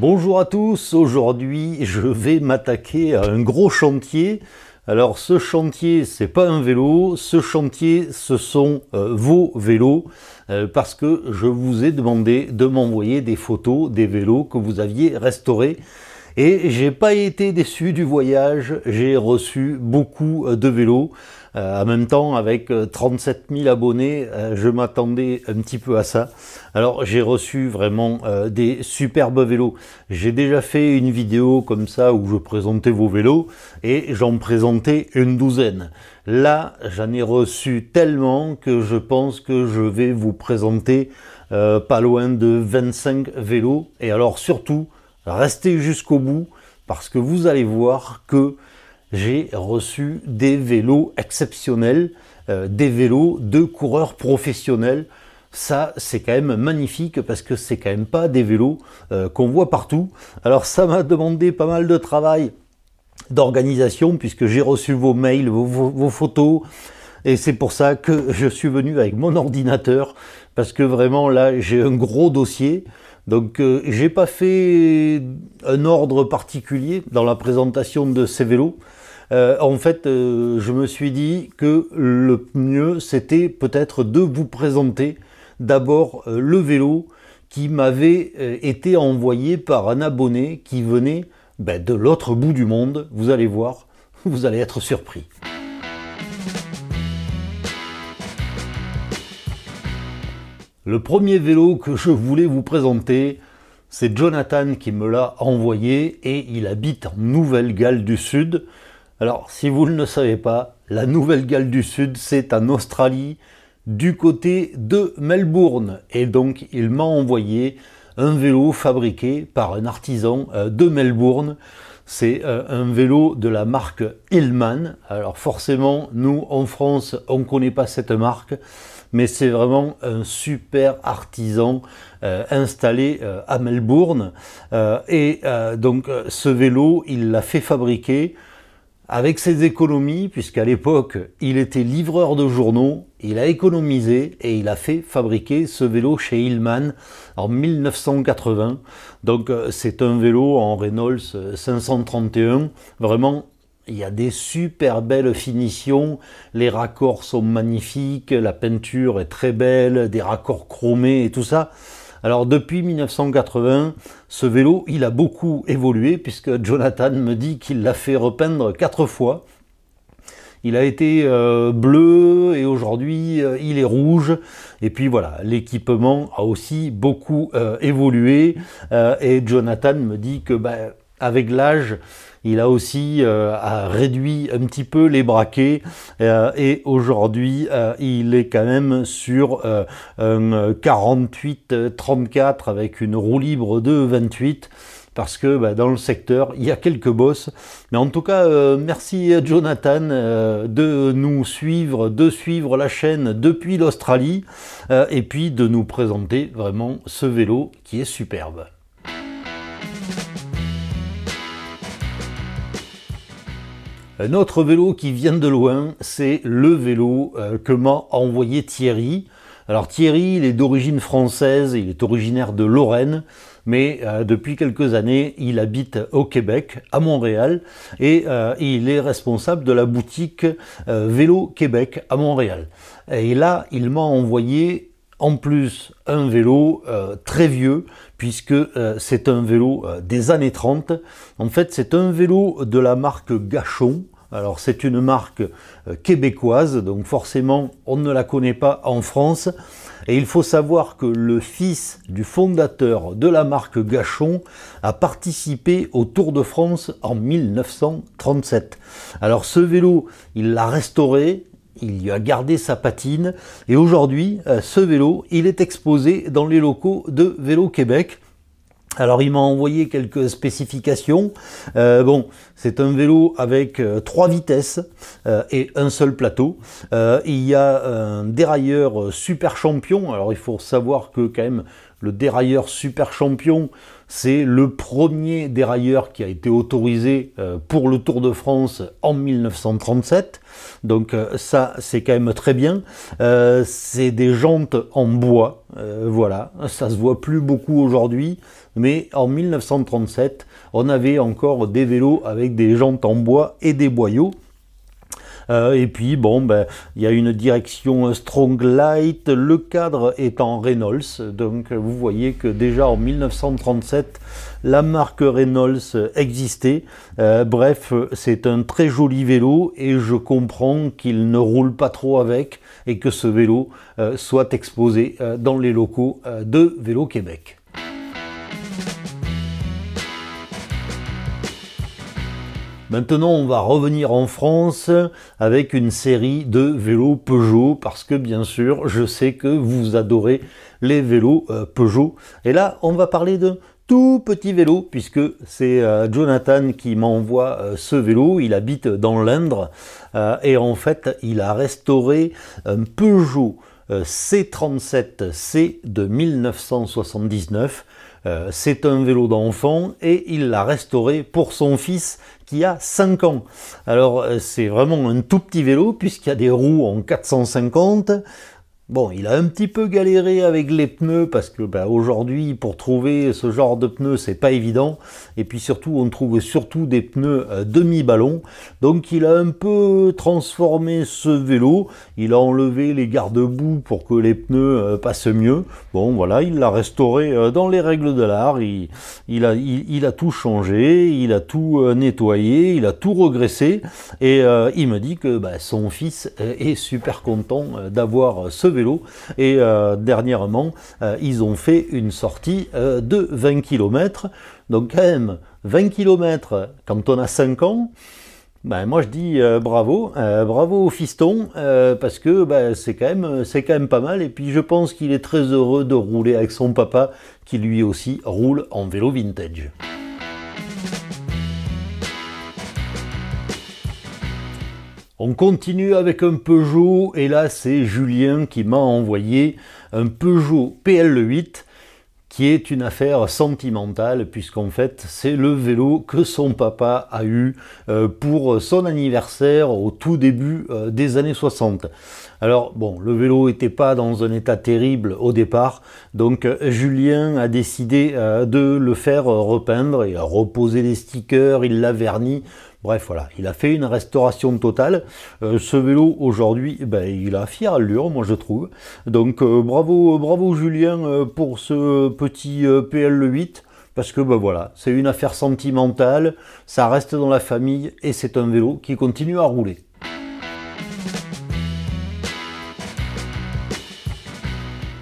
Bonjour à tous, aujourd'hui je vais m'attaquer à un gros chantier. Alors ce chantier c'est pas un vélo, ce chantier ce sont vos vélos parce que je vous ai demandé de m'envoyer des photos des vélos que vous aviez restaurés et j'ai pas été déçu du voyage, j'ai reçu beaucoup de vélos. En même temps, avec 37 000 abonnés, je m'attendais un petit peu à ça. Alors, j'ai reçu vraiment des superbes vélos. J'ai déjà fait une vidéo comme ça où je présentais vos vélos et j'en présentais une douzaine. Là, j'en ai reçu tellement que je pense que je vais vous présenter pas loin de 25 vélos. Et alors, surtout, restez jusqu'au bout parce que vous allez voir que j'ai reçu des vélos exceptionnels, des vélos de coureurs professionnels. Ça, c'est quand même magnifique parce que c'est quand même pas des vélos qu'on voit partout. Alors, ça m'a demandé pas mal de travail d'organisation puisque j'ai reçu vos mails, vos photos. Et c'est pour ça que je suis venu avec mon ordinateur parce que vraiment là, j'ai un gros dossier. Donc, j'ai pas fait un ordre particulier dans la présentation de ces vélos. En fait, je me suis dit que le mieux, c'était peut-être de vous présenter d'abord le vélo qui m'avait été envoyé par un abonné qui venait de l'autre bout du monde. Vous allez voir, vous allez être surpris. Le premier vélo que je voulais vous présenter, c'est Jonathan qui me l'a envoyé et il habite en Nouvelle-Galles du Sud. Alors, si vous ne le savez pas, la Nouvelle-Galles du Sud, c'est en Australie, du côté de Melbourne. Et donc, il m'a envoyé un vélo fabriqué par un artisan de Melbourne. C'est un vélo de la marque Hillman. Alors forcément, nous, en France, on ne connaît pas cette marque, mais c'est vraiment un super artisan installé à Melbourne. Donc, ce vélo, il l'a fait fabriquer avec ses économies, puisqu'à l'époque, il était livreur de journaux, il a économisé et il a fait fabriquer ce vélo chez Hillman en 1980. Donc c'est un vélo en Reynolds 531. Vraiment, il y a des super belles finitions, les raccords sont magnifiques, la peinture est très belle, des raccords chromés et tout ça. Alors depuis 1980, ce vélo, il a beaucoup évolué puisque Jonathan me dit qu'il l'a fait repeindre 4 fois. Il a été bleu et aujourd'hui il est rouge. Et puis voilà, l'équipement a aussi beaucoup évolué. Et Jonathan me dit que avec l'âge, il a aussi réduit un petit peu les braquets et aujourd'hui il est quand même sur un 48-34 avec une roue libre de 28 parce que dans le secteur il y a quelques bosses. Mais en tout cas merci Jonathan de nous suivre, de suivre la chaîne depuis l'Australie et puis de nous présenter vraiment ce vélo qui est superbe. Un autre vélo qui vient de loin, c'est le vélo que m'a envoyé Thierry. Alors Thierry, il est d'origine française, il est originaire de Lorraine, mais depuis quelques années, il habite au Québec, à Montréal, et il est responsable de la boutique Vélo Québec à Montréal. Et là, il m'a envoyé en plus un vélo très vieux, puisque c'est un vélo des années 30. En fait, c'est un vélo de la marque Gachon. Alors c'est une marque québécoise, donc forcément on ne la connaît pas en France. Et il faut savoir que le fils du fondateur de la marque Gachon a participé au Tour de France en 1937. Alors ce vélo, il l'a restauré, il lui a gardé sa patine et aujourd'hui, ce vélo, il est exposé dans les locaux de Vélo Québec. Alors il m'a envoyé quelques spécifications. Bon, c'est un vélo avec 3 vitesses et un seul plateau. Il y a un dérailleur super champion. Alors il faut savoir que quand même le dérailleur super champion, c'est le premier dérailleur qui a été autorisé pour le Tour de France en 1937. Donc ça, c'est quand même très bien. C'est des jantes en bois, voilà, ça se voit plus beaucoup aujourd'hui, mais en 1937, on avait encore des vélos avec des jantes en bois et des boyaux. Et puis bon, ben, il y a une direction Strong Light, le cadre est en Reynolds, donc vous voyez que déjà en 1937 la marque Reynolds existait. Bref, c'est un très joli vélo et je comprends qu'il ne roule pas trop avec et que ce vélo soit exposé dans les locaux de Vélo Québec. Maintenant, on va revenir en France avec une série de vélos Peugeot, parce que bien sûr, je sais que vous adorez les vélos Peugeot. Et là, on va parler de tout petit vélo, puisque c'est Jonathan qui m'envoie ce vélo. Il habite dans l'Indre, et en fait, il a restauré un Peugeot C37C de 1979. C'est un vélo d'enfant et il l'a restauré pour son fils qui a 5 ans. Alors c'est vraiment un tout petit vélo puisqu'il y a des roues en 450. Bon, il a un petit peu galéré avec les pneus parce que aujourd'hui, pour trouver ce genre de pneus, c'est pas évident. Et puis surtout, on trouve surtout des pneus demi-ballon. Donc il a un peu transformé ce vélo. Il a enlevé les garde-boue pour que les pneus passent mieux. Bon, voilà, il l'a restauré dans les règles de l'art. Il a tout changé, il a tout nettoyé, il a tout regraissé. Et il me dit que son fils est super content d'avoir ce vélo. Et dernièrement, ils ont fait une sortie de 20 km. Donc quand même, 20 km quand on a 5 ans, moi je dis bravo, bravo au fiston, parce que c'est quand même pas mal. Et puis je pense qu'il est très heureux de rouler avec son papa, qui lui aussi roule en vélo vintage. On continue avec un Peugeot et là c'est Julien qui m'a envoyé un Peugeot PL8 qui est une affaire sentimentale puisqu'en fait c'est le vélo que son papa a eu pour son anniversaire au tout début des années 60. Alors bon, le vélo n'était pas dans un état terrible au départ, donc Julien a décidé de le faire repeindre et a reposé les stickers, il l'a verni. Bref, voilà, il a fait une restauration totale. Ce vélo, aujourd'hui, il a fière allure, moi je trouve. Donc bravo Julien pour ce petit PL8, parce que voilà, c'est une affaire sentimentale, ça reste dans la famille et c'est un vélo qui continue à rouler.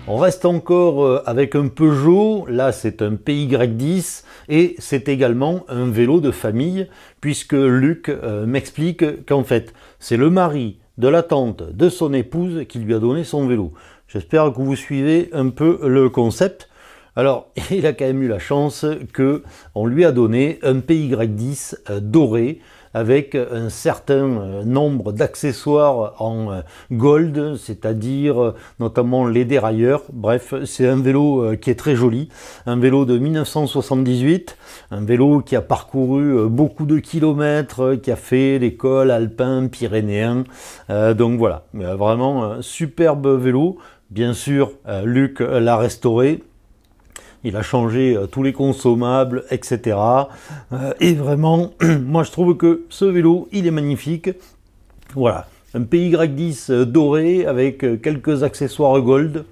On reste encore avec un Peugeot, là c'est un PY10 et c'est également un vélo de famille puisque Luc m'explique qu'en fait c'est le mari de la tante de son épouse qui lui a donné son vélo. J'espère que vous suivez un peu le concept. Alors il a quand même eu la chance qu'on lui a donné un PY10 doré avec un certain nombre d'accessoires en gold, c'est-à-dire notamment les dérailleurs. Bref, c'est un vélo qui est très joli, un vélo de 1978, un vélo qui a parcouru beaucoup de kilomètres, qui a fait l'école alpin pyrénéen. Donc voilà, vraiment un superbe vélo. Bien sûr, Luc l'a restauré. Il a changé tous les consommables, etc. Et vraiment, moi je trouve que ce vélo, il est magnifique. Voilà, un PY10 doré avec quelques accessoires gold,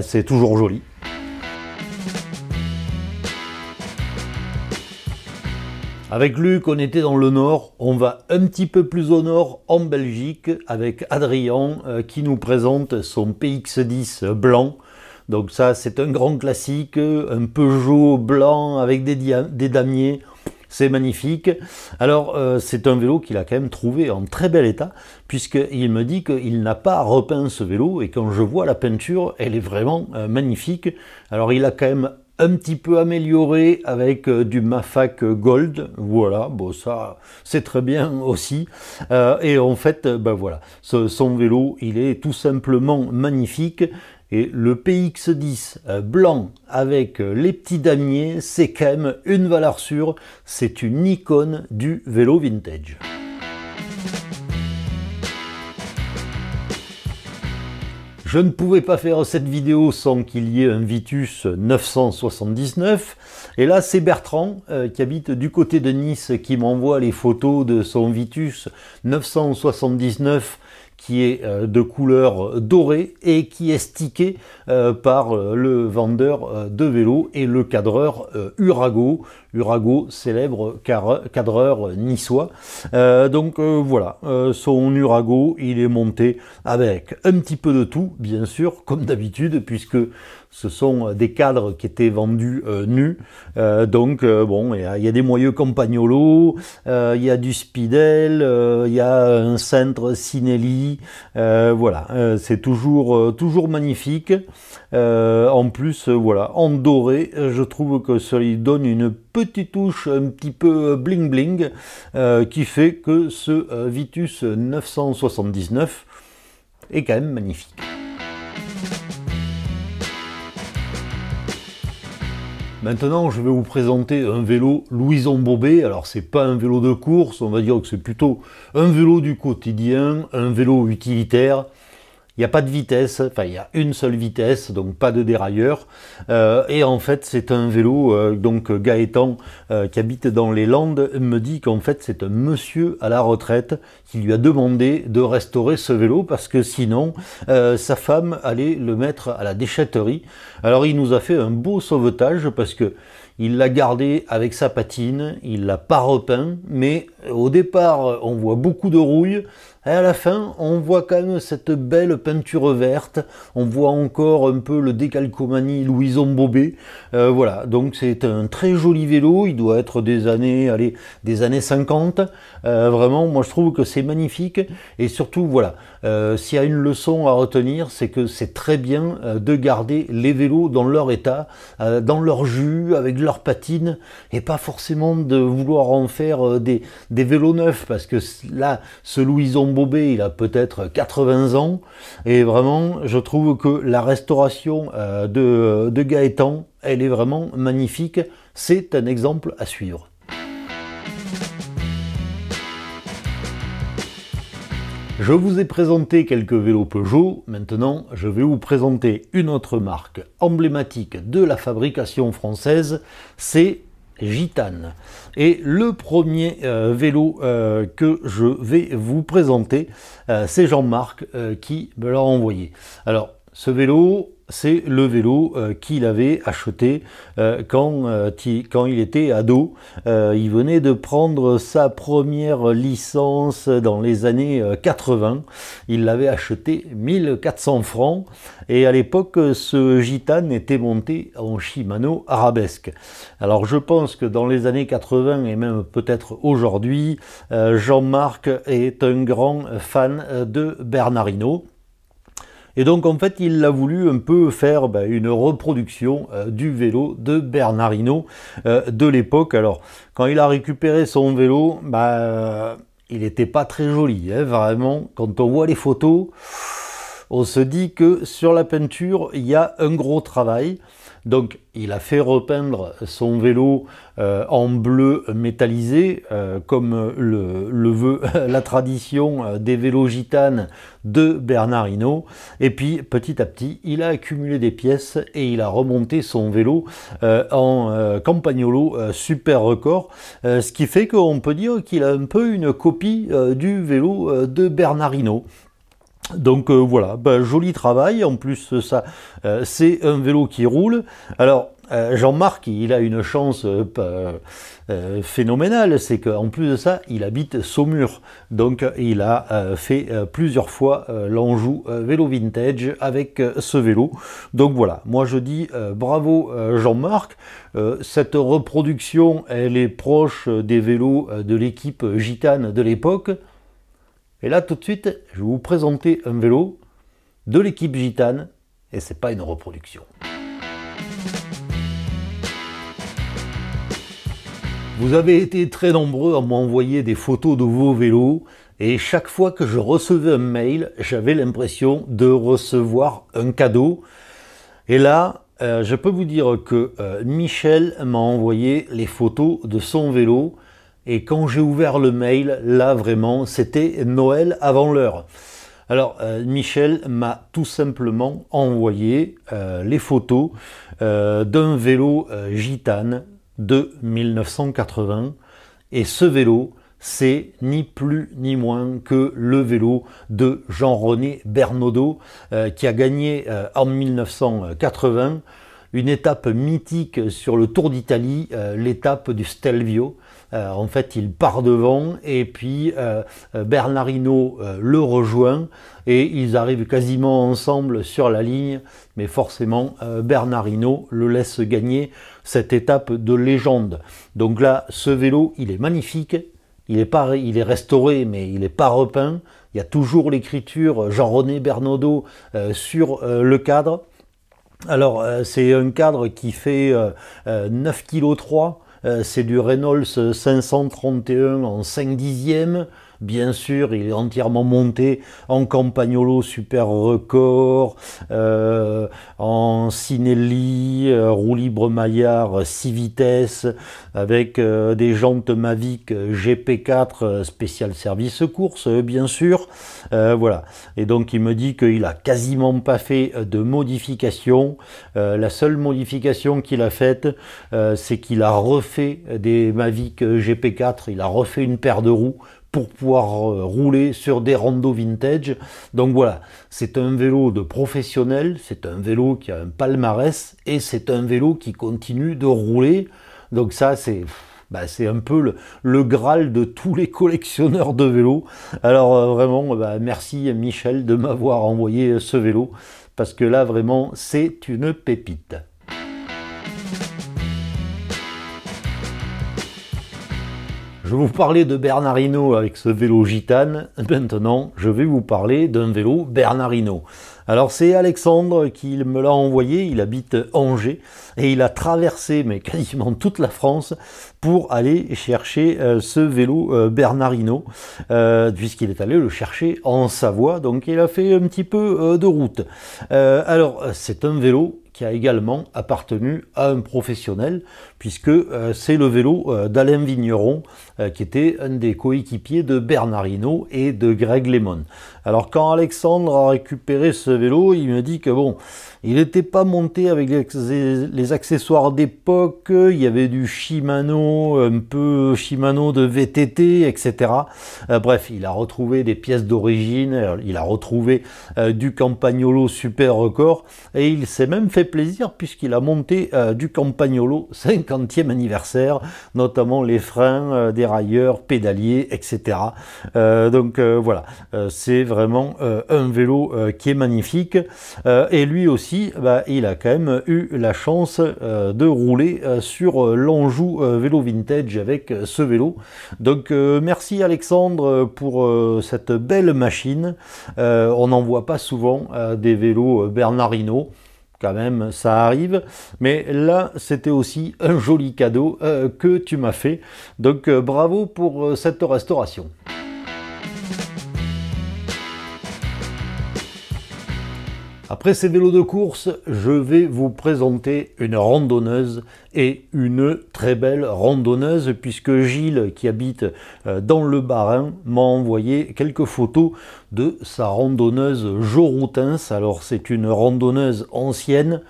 c'est toujours joli. Avec Luc, on était dans le nord, on va un petit peu plus au nord, en Belgique, avec Adrien qui nous présente son PX10 blanc. Donc ça, c'est un grand classique, un Peugeot blanc avec des damiers, c'est magnifique. Alors, c'est un vélo qu'il a quand même trouvé en très bel état, puisqu'il me dit qu'il n'a pas repeint ce vélo, et quand je vois la peinture, elle est vraiment magnifique. Alors, il a quand même un petit peu amélioré avec du Mafac Gold, voilà, bon ça c'est très bien aussi, et en fait voilà, son vélo il est tout simplement magnifique, Et le PX10 blanc avec les petits damiers, c'est quand même une valeur sûre, c'est une icône du vélo vintage. Je ne pouvais pas faire cette vidéo sans qu'il y ait un Vitus 979. Et là, c'est Bertrand qui habite du côté de Nice qui m'envoie les photos de son Vitus 979 qui est de couleur dorée et qui est stické par le vendeur de vélos et le cadreur Urago. Urago, célèbre cadreur niçois. Voilà, son Urago, il est monté avec un petit peu de tout, bien sûr, comme d'habitude, puisque ce sont des cadres qui étaient vendus nus. Bon, il y a des moyeux Campagnolo, il y a du Speedel, il y a un cintre Cinelli. Voilà, c'est toujours magnifique. En plus, voilà, en doré, je trouve que ça lui donne une petite touche un petit peu bling bling qui fait que ce Vitus 979 est quand même magnifique. Maintenant, je vais vous présenter un vélo Louison Bobet. Alors, c'est pas un vélo de course, on va dire que c'est plutôt un vélo du quotidien, un vélo utilitaire. Il n'y a pas de vitesse, enfin il y a une seule vitesse, donc pas de dérailleur. Et en fait, c'est un vélo, donc Gaëtan, qui habite dans les Landes, me dit qu'en fait c'est un monsieur à la retraite qui lui a demandé de restaurer ce vélo parce que sinon sa femme allait le mettre à la déchetterie. Alors il nous a fait un beau sauvetage parce que il l'a gardé avec sa patine, il l'a pas repeint, mais au départ on voit beaucoup de rouille. Et à la fin, on voit quand même cette belle peinture verte. On voit encore un peu le décalcomanie Louison Bobet. Voilà, donc c'est un très joli vélo. Il doit être des années 50. Vraiment, moi je trouve que c'est magnifique. Et surtout, voilà, s'il y a une leçon à retenir, c'est que c'est très bien de garder les vélos dans leur état, dans leur jus, avec leur patine, et pas forcément de vouloir en faire des vélos neufs, parce que là, ce Louison Bobet, il a peut-être 80 ans, et vraiment, je trouve que la restauration de Gaëtan, elle est vraiment magnifique. C'est un exemple à suivre. Je vous ai présenté quelques vélos Peugeot, maintenant je vais vous présenter une autre marque emblématique de la fabrication française, c'est Gitane. Et le premier vélo que je vais vous présenter, c'est Jean-Marc qui me l'a envoyé. Alors, ce vélo, c'est le vélo qu'il avait acheté quand il était ado. Il venait de prendre sa première licence dans les années 80. Il l'avait acheté 1400 francs. Et à l'époque, ce Gitane était monté en Shimano arabesque. Alors je pense que dans les années 80 et même peut-être aujourd'hui, Jean-Marc est un grand fan de Bernard Hinault. Et donc en fait il a voulu un peu faire une reproduction du vélo de Bernard Hinault de l'époque. Alors quand il a récupéré son vélo, il n'était pas très joli, hein, vraiment. Quand on voit les photos, on se dit que sur la peinture il y a un gros travail. Donc il a fait repeindre son vélo en bleu métallisé, comme le veut la tradition des vélos Gitane de Bernard Hinault. Et puis petit à petit, il a accumulé des pièces et il a remonté son vélo en Campagnolo Super Record. Ce qui fait qu'on peut dire qu'il a un peu une copie du vélo de Bernard Hinault. Donc voilà, joli travail. En plus ça, c'est un vélo qui roule. Alors Jean-Marc, il a une chance phénoménale, c'est qu'en plus de ça, il habite Saumur. Donc il a fait plusieurs fois l'Anjou vélo vintage avec ce vélo. Donc voilà, moi je dis bravo Jean-Marc. Cette reproduction, elle est proche des vélos de l'équipe Gitane de l'époque. Et là, tout de suite, je vais vous présenter un vélo de l'équipe Gitane, et c'est pas une reproduction. Vous avez été très nombreux à m'envoyer des photos de vos vélos, Et chaque fois que je recevais un mail, j'avais l'impression de recevoir un cadeau. Et là, je peux vous dire que Michel m'a envoyé les photos de son vélo. Et quand j'ai ouvert le mail, là vraiment, c'était Noël avant l'heure. Alors, Michel m'a tout simplement envoyé les photos d'un vélo Gitane de 1980. Et ce vélo, c'est ni plus ni moins que le vélo de Jean-René Bernaudot qui a gagné en 1980 une étape mythique sur le Tour d'Italie, l'étape du Stelvio. En fait, il part devant et puis Bernard Hinault le rejoint et ils arrivent quasiment ensemble sur la ligne, mais forcément Bernard Hinault le laisse gagner cette étape de légende. Donc là, ce vélo, il est magnifique, il est restauré, mais il n'est pas repeint. Il y a toujours l'écriture Jean-René Bernaudot sur le cadre. Alors, c'est un cadre qui fait 9,3 kg. C'est du Reynolds 531 en 5 dixièmes. Bien sûr, il est entièrement monté en Campagnolo Super Record, en Sinelli, roue libre Maillard 6 vitesses, avec des jantes Mavic GP4 spécial service course, bien sûr. Voilà. Et donc, il me dit qu'il a quasiment pas fait de modification. La seule modification qu'il a faite, c'est qu'il a refait des Mavic GP4, il a refait une paire de roues pour pouvoir rouler sur des randos vintage. Donc voilà, c'est un vélo de professionnel, c'est un vélo qui a un palmarès et c'est un vélo qui continue de rouler. Donc ça, c'est un peu le Graal de tous les collectionneurs de vélos. Alors vraiment, merci Michel de m'avoir envoyé ce vélo, parce que là vraiment, c'est une pépite. Je vous parlais de Bernard Hinault avec ce vélo Gitane. Maintenant, je vais vous parler d'un vélo Bernard Hinault. Alors c'est Alexandre qui me l'a envoyé, il habite Angers et il a traversé mais quasiment toute la France pour aller chercher ce vélo Bernard Hinault, puisqu'il est allé le chercher en Savoie, donc il a fait un petit peu de route. Alors c'est un vélo qui a également appartenu à un professionnel, puisque c'est le vélo d'Alain Vigneron, qui était un des coéquipiers de Bernard Hinault et de Greg LeMond. Alors quand Alexandre a récupéré ce vélo, il me dit que bon, il n'était pas monté avec les accessoires d'époque, il y avait du Shimano, un peu Shimano de VTT, etc. Bref, il a retrouvé des pièces d'origine, il a retrouvé du Campagnolo Super Record, et il s'est même fait plaisir puisqu'il a monté du Campagnolo 50e anniversaire, notamment les freins, dérailleurs, pédaliers, etc. Donc voilà, c'est vraiment un vélo qui est magnifique, et lui aussi, il a quand même eu la chance de rouler sur l'Anjou vélo vintage avec ce vélo. Donc merci Alexandre pour cette belle machine. On n'en voit pas souvent des vélos Bernard Hinault. Quand même, ça arrive, mais là, c'était aussi un joli cadeau que tu m'as fait. Donc, bravo pour cette restauration. Après ces vélos de course, je vais vous présenter une randonneuse, et une très belle randonneuse, puisque Gilles, qui habite dans le Bas-Rhin, m'a envoyé quelques photos de sa randonneuse Joroutense. Alors c'est une randonneuse ancienne,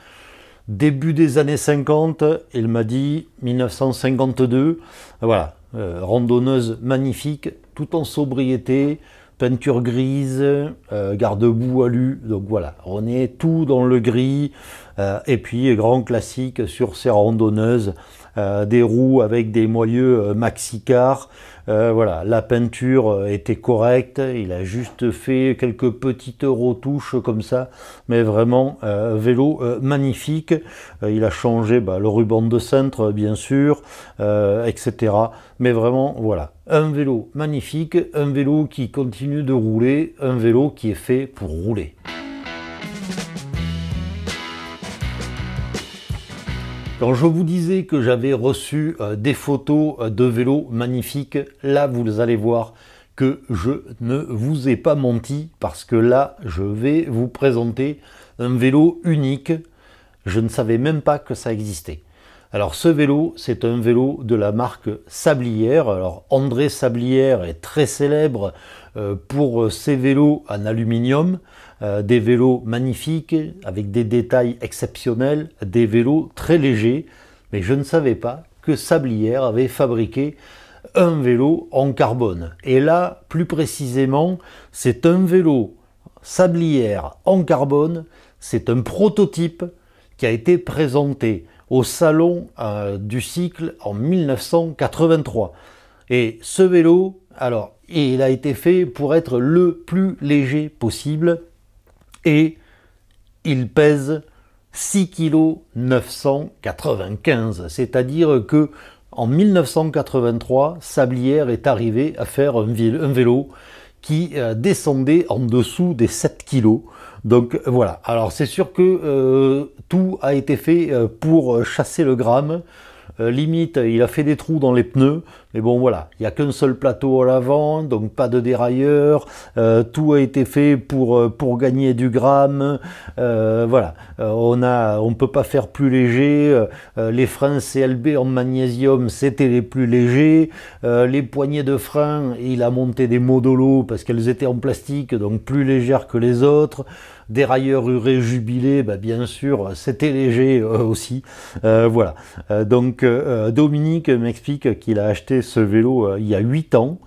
début des années 50, il m'a dit 1952, voilà, randonneuse magnifique, tout en sobriété, peinture grise, garde-boue alu, donc voilà, on est tout dans le gris, et puis grand classique sur ces randonneuses, des roues avec des moyeux maxi-car, voilà, la peinture était correcte, il a juste fait quelques petites retouches comme ça, mais vraiment vélo magnifique, il a changé le ruban de cintre bien sûr, etc. Mais vraiment voilà, un vélo magnifique, un vélo qui continue de rouler, un vélo qui est fait pour rouler. Quand je vous disais que j'avais reçu des photos de vélos magnifiques, là vous allez voir que je ne vous ai pas menti, parce que là, je vais vous présenter un vélo unique. Je ne savais même pas que ça existait. Alors ce vélo, c'est un vélo de la marque Sablière. Alors André Sablière est très célèbre pour ses vélos en aluminium, des vélos magnifiques avec des détails exceptionnels, des vélos très légers. Mais je ne savais pas que Sablière avait fabriqué un vélo en carbone. Et là, plus précisément, c'est un vélo Sablière en carbone. C'est un prototype qui a été présenté au salon du cycle en 1983. Et ce vélo, alors, il a été fait pour être le plus léger possible et il pèse 6 kg 995. C'est-à-dire que en 1983, Sablière est arrivé à faire un vélo qui descendait en dessous des 7 kg. Donc voilà, alors c'est sûr que tout a été fait pour chasser le gramme. Limite, il a fait des trous dans les pneus, mais bon voilà, il n'y a qu'un seul plateau à l'avant, donc pas de dérailleur, tout a été fait pour gagner du gramme, voilà, on ne peut pas faire plus léger, les freins CLB en magnésium c'était les plus légers, les poignées de frein, il a monté des modolos parce qu'elles étaient en plastique, donc plus légères que les autres. Dérailleur urée jubilé, bah bien sûr, c'était léger aussi. Voilà. Donc Dominique m'explique qu'il a acheté ce vélo il y a 8 ans.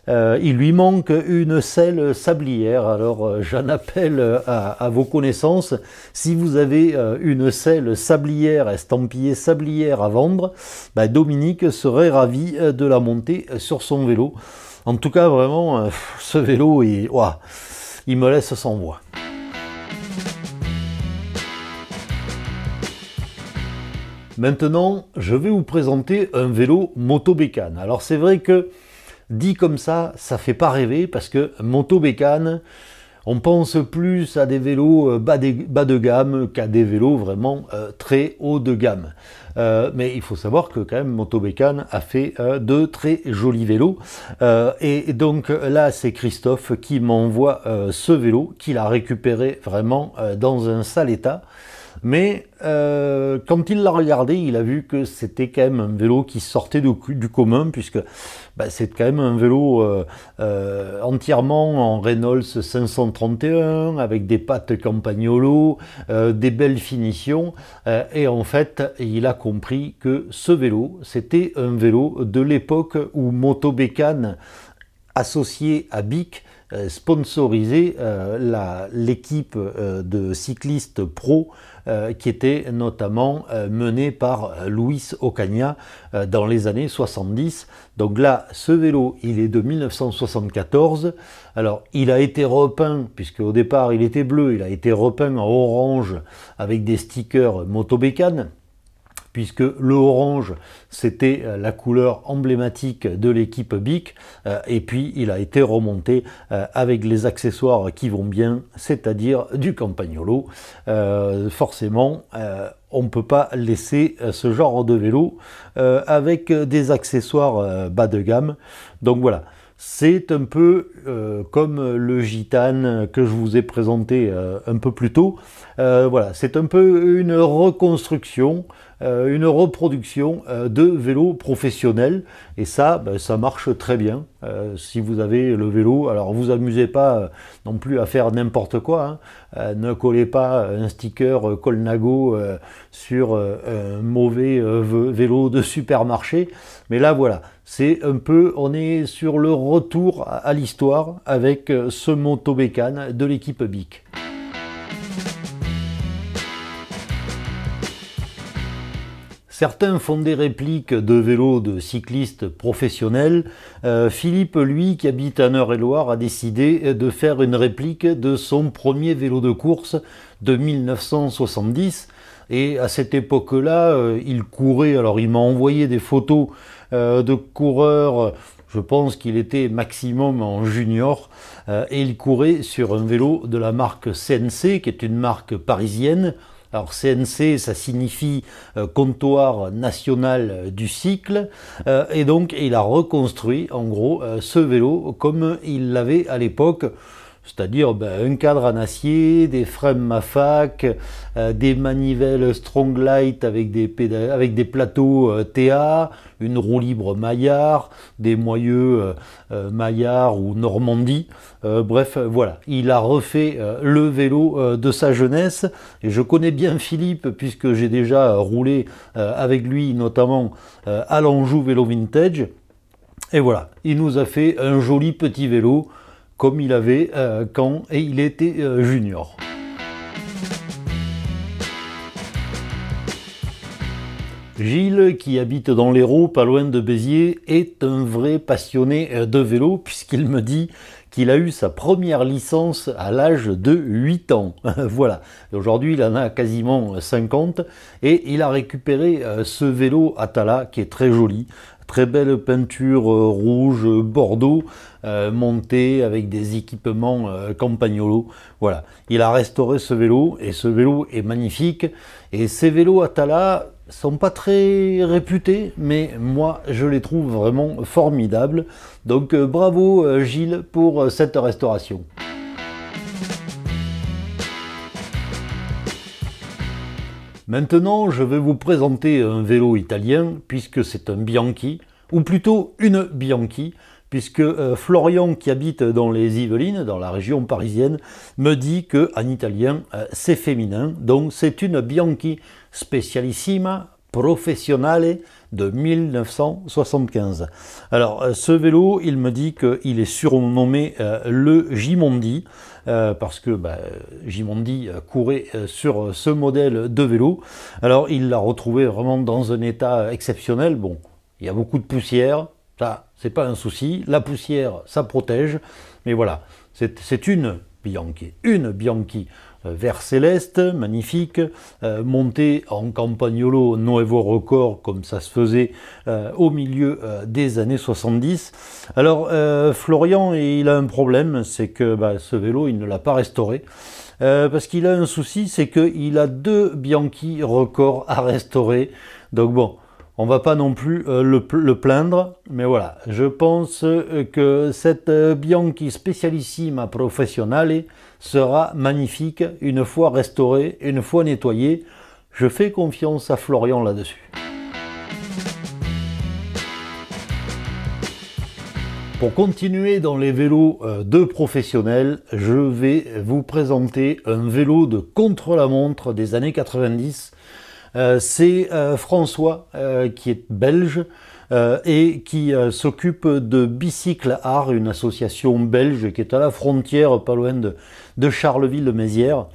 Il lui manque une selle Sablière. Alors j'en appelle à vos connaissances. Si vous avez une selle Sablière, estampillée Sablière à vendre, bah Dominique serait ravi de la monter sur son vélo. En tout cas, vraiment, ce vélo, il me laisse sans voix. Maintenant, je vais vous présenter un vélo motobécane. Alors c'est vrai que dit comme ça fait pas rêver parce que motobécane, on pense plus à des vélos bas de gamme qu'à des vélos vraiment très haut de gamme. Mais il faut savoir que quand même Motobécane a fait de très jolis vélos. Et donc là c'est Christophe qui m'envoie ce vélo qu'il a récupéré vraiment dans un sale état. Mais quand il l'a regardé, il a vu que c'était quand même un vélo qui sortait du commun, puisque bah, c'est quand même un vélo entièrement en Reynolds 531, avec des pattes Campagnolo, des belles finitions, et en fait, il a compris que ce vélo, c'était un vélo de l'époque où Motobécane, associé à Bic, sponsorisé l'équipe de cyclistes pro qui était notamment menée par Luis Ocaña dans les années 70. Donc là, ce vélo, il est de 1974. Alors, il a été repeint, puisque au départ, il était bleu, il a été repeint en orange avec des stickers Motobécane, puisque le orange c'était la couleur emblématique de l'équipe Bic, et puis il a été remonté avec les accessoires qui vont bien, c'est-à-dire du Campagnolo. Forcément, on ne peut pas laisser ce genre de vélo avec des accessoires bas de gamme. Donc voilà. C'est un peu comme le Gitane que je vous ai présenté un peu plus tôt. Voilà, c'est un peu une reconstruction, une reproduction de vélo professionnel. Et ça, ben, ça marche très bien. Si vous avez le vélo, alors vous amusez pas non plus à faire n'importe quoi. Hein. Ne collez pas un sticker Colnago sur un mauvais vélo de supermarché. Mais là, voilà, c'est un peu, on est sur le retour à l'histoire avec ce Motobécane de l'équipe Bic. Certains font des répliques de vélos de cyclistes professionnels. Philippe, lui, qui habite en Eure-et-Loire, a décidé de faire une réplique de son premier vélo de course de 1970. Et à cette époque-là, il courait, alors il m'a envoyé des photos de coureurs, je pense qu'il était maximum en junior, et il courait sur un vélo de la marque CNC, qui est une marque parisienne, Alors CNC, ça signifie comptoir national du cycle, et donc il a reconstruit en gros ce vélo comme il l'avait à l'époque. C'est-à-dire un cadre en acier, des freins Mafac, des manivelles Stronglight avec des plateaux TA, une roue libre Maillard, des moyeux Maillard ou Normandie. Bref, voilà, il a refait le vélo de sa jeunesse. Et je connais bien Philippe puisque j'ai déjà roulé avec lui, notamment à l'Anjou Vélo Vintage. Et voilà, il nous a fait un joli petit vélo comme il avait quand il était junior. Gilles, qui habite dans l'Hérault, pas loin de Béziers, est un vrai passionné de vélo puisqu'il me dit qu'il a eu sa première licence à l'âge de 8 ans. Voilà, aujourd'hui il en a quasiment 50 et il a récupéré ce vélo Atala qui est très joli. Très belle peinture rouge bordeaux, montée avec des équipements Campagnolo. Voilà, il a restauré ce vélo et ce vélo est magnifique. Et ces vélos Atala sont pas très réputés, mais moi je les trouve vraiment formidables. Donc bravo Gilles pour cette restauration. Maintenant, je vais vous présenter un vélo italien, puisque c'est un Bianchi, ou plutôt une Bianchi, puisque Florian, qui habite dans les Yvelines, dans la région parisienne, me dit qu'en italien, c'est féminin. Donc c'est une Bianchi Specialissima Professionale de 1975. Alors ce vélo, il me dit qu'il est surnommé le Gimondi, parce que Gimondi courait sur ce modèle de vélo. Alors il l'a retrouvé vraiment dans un état exceptionnel. Bon, il y a beaucoup de poussière, ça c'est pas un souci, la poussière ça protège, mais voilà, c'est une Bianchi vert céleste, magnifique, montée en Campagnolo Nuevo Record comme ça se faisait au milieu des années 70. Alors Florian, il a un problème, c'est que ce vélo il ne l'a pas restauré. Parce qu'il a un souci, c'est qu'il a 2 Bianchi Record à restaurer. Donc bon, on va pas non plus le plaindre, mais voilà, je pense que cette Bianchi Specialissima Professionale sera magnifique une fois restaurée, une fois nettoyée. Je fais confiance à Florian là-dessus. Pour continuer dans les vélos de professionnels, je vais vous présenter un vélo de contre-la-montre des années 90. C'est François qui est belge et qui s'occupe de Bicycle Art, une association belge qui est à la frontière pas loin de Charleville-Mézières.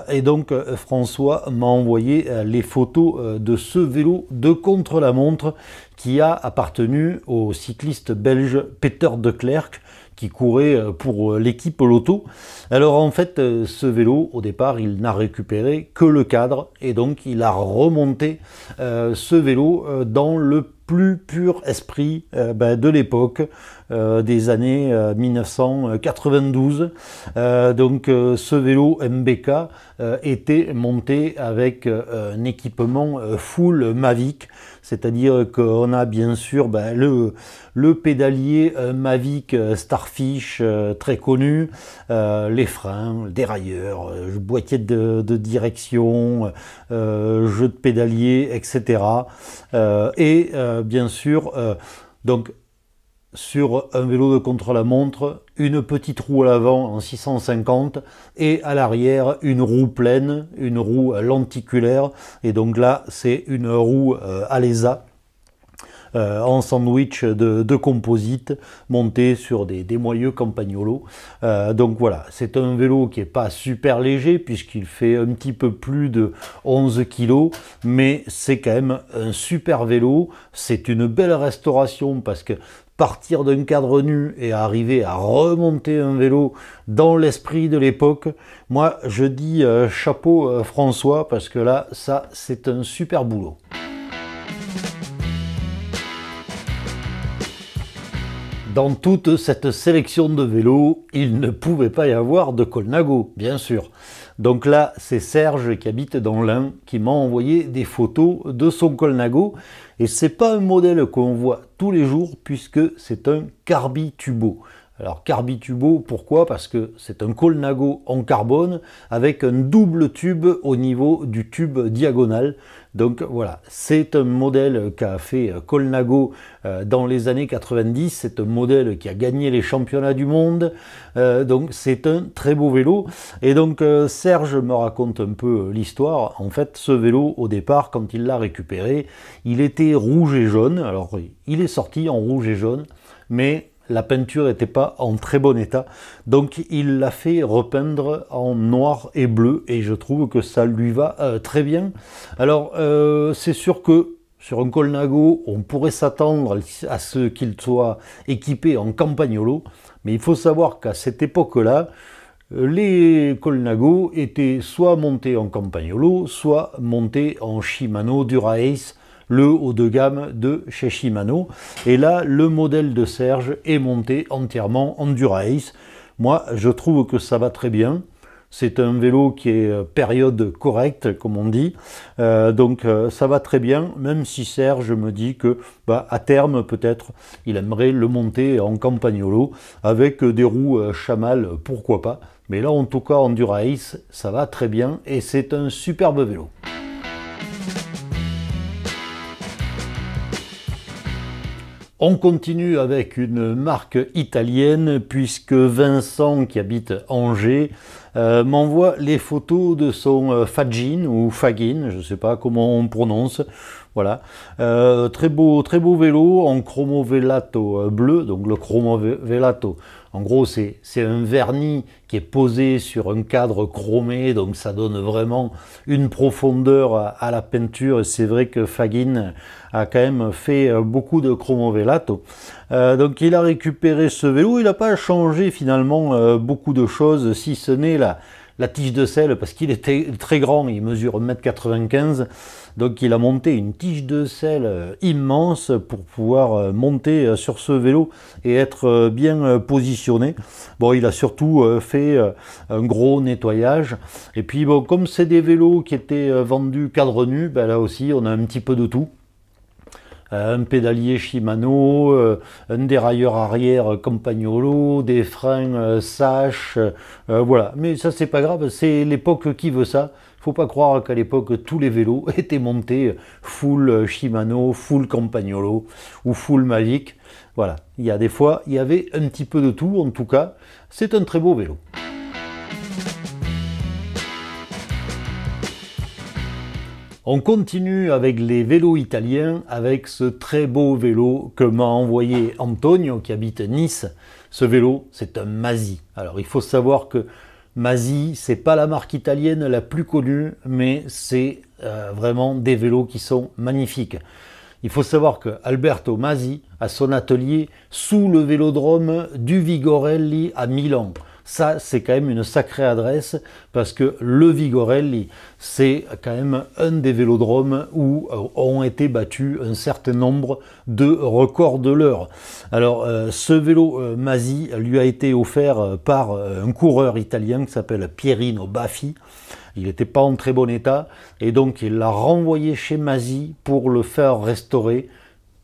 Et donc François m'a envoyé les photos de ce vélo de contre-la-montre qui a appartenu au cycliste belge Peter de Klerk, qui courait pour l'équipe Lotto. Alors en fait, ce vélo, au départ, il n'a récupéré que le cadre, et donc il a remonté ce vélo dans le plus pur esprit de l'époque, des années 1992. Donc ce vélo MBK était monté avec un équipement full Mavic, c'est-à-dire qu'on a bien sûr le pédalier Mavic Starfish très connu, les freins, le dérailleur, boîtier de direction, jeu de pédalier, etc. Et bien sûr, donc sur un vélo de contre-la-montre, une petite roue à l'avant en 650 et à l'arrière une roue pleine, une roue lenticulaire, et donc là c'est une roue Alesa en sandwich de composite monté sur des moyeux Campagnolo. Donc voilà, c'est un vélo qui est pas super léger puisqu'il fait un petit peu plus de 11 kg, mais c'est quand même un super vélo. C'est une belle restauration parce que partir d'un cadre nu et arriver à remonter un vélo dans l'esprit de l'époque, moi je dis chapeau François, parce que là ça c'est un super boulot. Dans toute cette sélection de vélos, il ne pouvait pas y avoir de Colnago, bien sûr. Donc là, c'est Serge qui habite dans l'Ain qui m'a envoyé des photos de son Colnago. Et c'est pas un modèle qu'on voit tous les jours puisque c'est un Carbitubo. Alors Carbitubo, pourquoi? Parce que c'est un Colnago en carbone avec un double tube au niveau du tube diagonal. Donc voilà, c'est un modèle qu'a fait Colnago dans les années 90. C'est un modèle qui a gagné les championnats du monde. Donc c'est un très beau vélo. Et donc Serge me raconte un peu l'histoire. En fait, ce vélo, au départ, quand il l'a récupéré, il était rouge et jaune. Alors il est sorti en rouge et jaune, mais la peinture n'était pas en très bon état, donc il l'a fait repeindre en noir et bleu, et je trouve que ça lui va très bien. Alors, c'est sûr que sur un Colnago, on pourrait s'attendre à ce qu'il soit équipé en Campagnolo, mais il faut savoir qu'à cette époque-là, les Colnago étaient soit montés en Campagnolo, soit montés en Shimano Dura-Ace, le haut de gamme de chez Shimano. Et là, le modèle de Serge est monté entièrement en Dura-Ace. Moi, je trouve que ça va très bien. C'est un vélo qui est période correcte, comme on dit. Donc ça va très bien, même si Serge me dit que à terme, peut-être, il aimerait le monter en Campagnolo avec des roues Chamal, pourquoi pas. Mais là, en tout cas, en Dura-Ace, ça va très bien et c'est un superbe vélo. On continue avec une marque italienne puisque Vincent, qui habite Angers, m'envoie les photos de son Fagin ou Fagin, je ne sais pas comment on prononce. Voilà, très beau vélo en chromo velato bleu. Donc le chromo velato, en gros, c'est un vernis qui est posé sur un cadre chromé, donc ça donne vraiment une profondeur à la peinture. Et c'est vrai que Fagin a quand même fait beaucoup de chromo velato. Donc il a récupéré ce vélo, il n'a pas changé finalement beaucoup de choses, si ce n'est la tige de selle, parce qu'il était très grand, il mesure 1,95 m. Donc il a monté une tige de selle immense pour pouvoir monter sur ce vélo et être bien positionné. Bon, il a surtout fait un gros nettoyage. Et puis bon, comme c'est des vélos qui étaient vendus cadre nu, là aussi on a un petit peu de tout. Un pédalier Shimano, un dérailleur arrière Campagnolo, des freins Sash, voilà. Mais ça c'est pas grave, c'est l'époque qui veut ça. Faut pas croire qu'à l'époque tous les vélos étaient montés full Shimano, full Campagnolo ou full Mavic. Voilà, il y a des fois, il y avait un petit peu de tout. En tout cas, c'est un très beau vélo. On continue avec les vélos italiens, avec ce très beau vélo que m'a envoyé Antonio qui habite Nice. Ce vélo, c'est un Masi. Alors il faut savoir que Masi, c'est pas la marque italienne la plus connue, mais c'est vraiment des vélos qui sont magnifiques. Il faut savoir que Alberto Masi a son atelier sous le vélodrome du Vigorelli à Milan. Ça, c'est quand même une sacrée adresse parce que le Vigorelli, c'est quand même un des vélodromes où ont été battus un certain nombre de records de l'heure. Alors, ce vélo Masi lui a été offert par un coureur italien qui s'appelle Pierino Baffi. Il n'était pas en très bon état et donc il l'a renvoyé chez Masi pour le faire restaurer.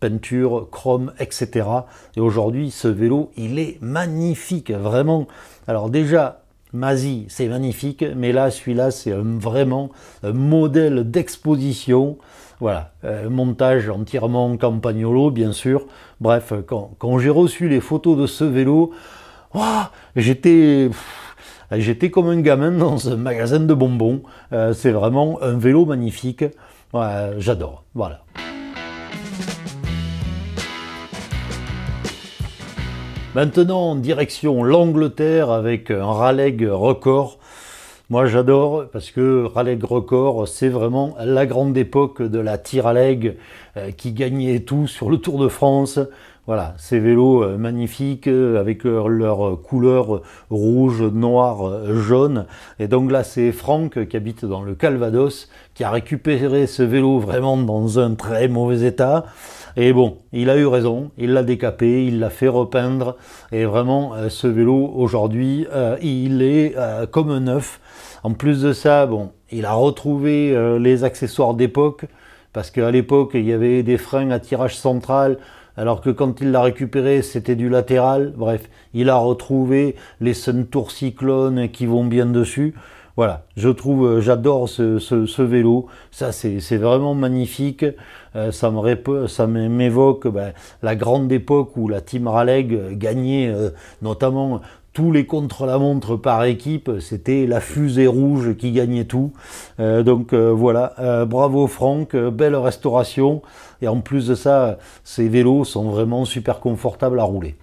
Peinture, chrome, etc. Et aujourd'hui, ce vélo, il est magnifique, vraiment. Alors déjà, Masi, c'est magnifique, mais là, celui-là, c'est vraiment un modèle d'exposition. Voilà, montage entièrement Campagnolo, bien sûr. Bref, quand j'ai reçu les photos de ce vélo, oh, j'étais comme un gamin dans un magasin de bonbons. C'est vraiment un vélo magnifique. J'adore, voilà. Maintenant, direction l'Angleterre avec un Raleigh Record. Moi, j'adore parce que Raleigh Record, c'est vraiment la grande époque de la Tire-à-Legs qui gagnait tout sur le Tour de France. Voilà, ces vélos magnifiques avec leurs couleurs rouge, noir, jaune. Et donc là, c'est Franck qui habite dans le Calvados qui a récupéré ce vélo vraiment dans un très mauvais état. Et bon, il a eu raison, il l'a décapé, il l'a fait repeindre. Et vraiment, ce vélo, aujourd'hui, il est comme un neuf. En plus de ça, bon, il a retrouvé les accessoires d'époque. Parce qu'à l'époque, il y avait des freins à tirage central, alors que quand il l'a récupéré, c'était du latéral. Bref, il a retrouvé les Suntour Cyclone qui vont bien dessus. Voilà, j'adore ce vélo. Ça, c'est vraiment magnifique. Ça m'évoque la grande époque où la Team Raleigh gagnait notamment tous les contre-la-montre par équipe, c'était la fusée rouge qui gagnait tout. Voilà, bravo Franck, belle restauration. Et en plus de ça, ces vélos sont vraiment super confortables à rouler.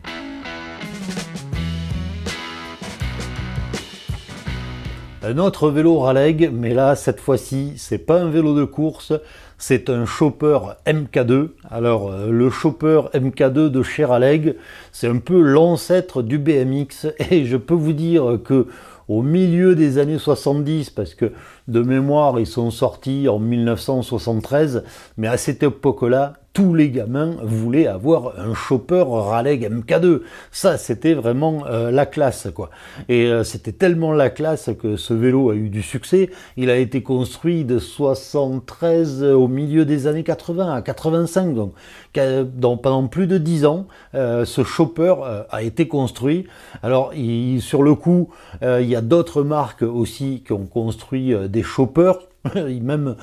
Un autre vélo Raleigh, mais là, cette fois-ci, c'est pas un vélo de course, c'est un Chopper MK2. Alors, le Chopper MK2 de chez Raleigh, c'est un peu l'ancêtre du BMX, et je peux vous dire que au milieu des années 70, parce que de mémoire, ils sont sortis en 1973, mais à cette époque-là, tous les gamins voulaient avoir un Chopper Raleigh MK2. Ça, c'était vraiment la classe, quoi. Et c'était tellement la classe que ce vélo a eu du succès. Il a été construit de 73 au milieu des années 80 à 85, donc pendant plus de 10 ans, ce Chopper a été construit. Alors, sur le coup, il y a d'autres marques aussi qui ont construit des choppers. Même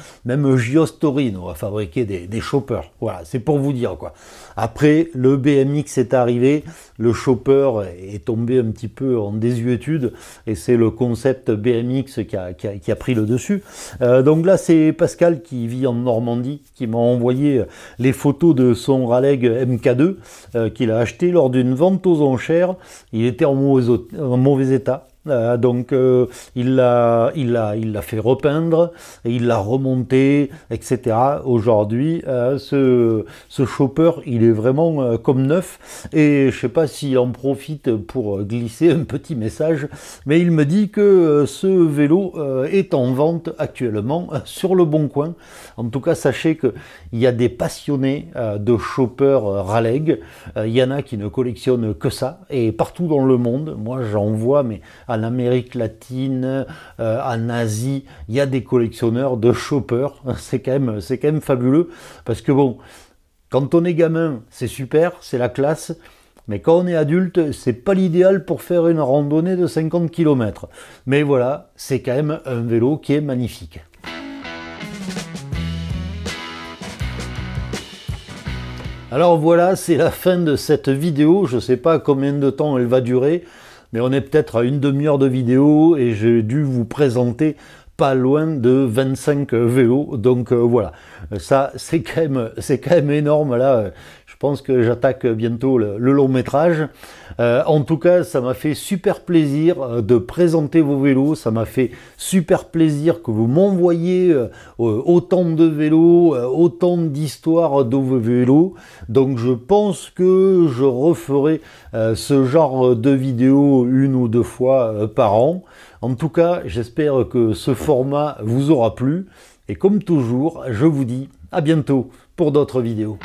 Gios Torino a fabriqué des choppers. Voilà, c'est pour vous dire quoi. Après, le BMX est arrivé, le chopper est tombé un petit peu en désuétude et c'est le concept BMX qui a pris le dessus. Donc là, c'est Pascal qui vit en Normandie qui m'a envoyé les photos de son Raleigh MK2 qu'il a acheté lors d'une vente aux enchères. Il était en mauvais état. Il l'a fait repeindre, et il l'a remonté, etc. Aujourd'hui, ce chopper, il est vraiment comme neuf, et je sais pas s'il en profite pour glisser un petit message, mais il me dit que ce vélo est en vente actuellement sur le Bon Coin. En tout cas, sachez qu'il y a des passionnés de chopper Raleigh. Il y en a qui ne collectionnent que ça, et partout dans le monde, moi j'en vois, mais en Amérique latine, en Asie, il y a des collectionneurs de choppers. C'est quand même fabuleux parce que bon, quand on est gamin, c'est super, c'est la classe. Mais quand on est adulte, c'est pas l'idéal pour faire une randonnée de 50 km. Mais voilà, c'est quand même un vélo qui est magnifique. Alors voilà, c'est la fin de cette vidéo. Je ne sais pas combien de temps elle va durer, mais on est peut-être à une demi-heure de vidéo et j'ai dû vous présenter pas loin de 25 vélos. Donc voilà, ça c'est quand même énorme là. Je pense que j'attaque bientôt le long métrage. En tout cas, ça m'a fait super plaisir de présenter vos vélos. Ça m'a fait super plaisir que vous m'envoyiez autant de vélos, autant d'histoires de vos vélos. Donc je pense que je referai ce genre de vidéos une ou deux fois par an. En tout cas, j'espère que ce format vous aura plu. Et comme toujours, je vous dis à bientôt pour d'autres vidéos.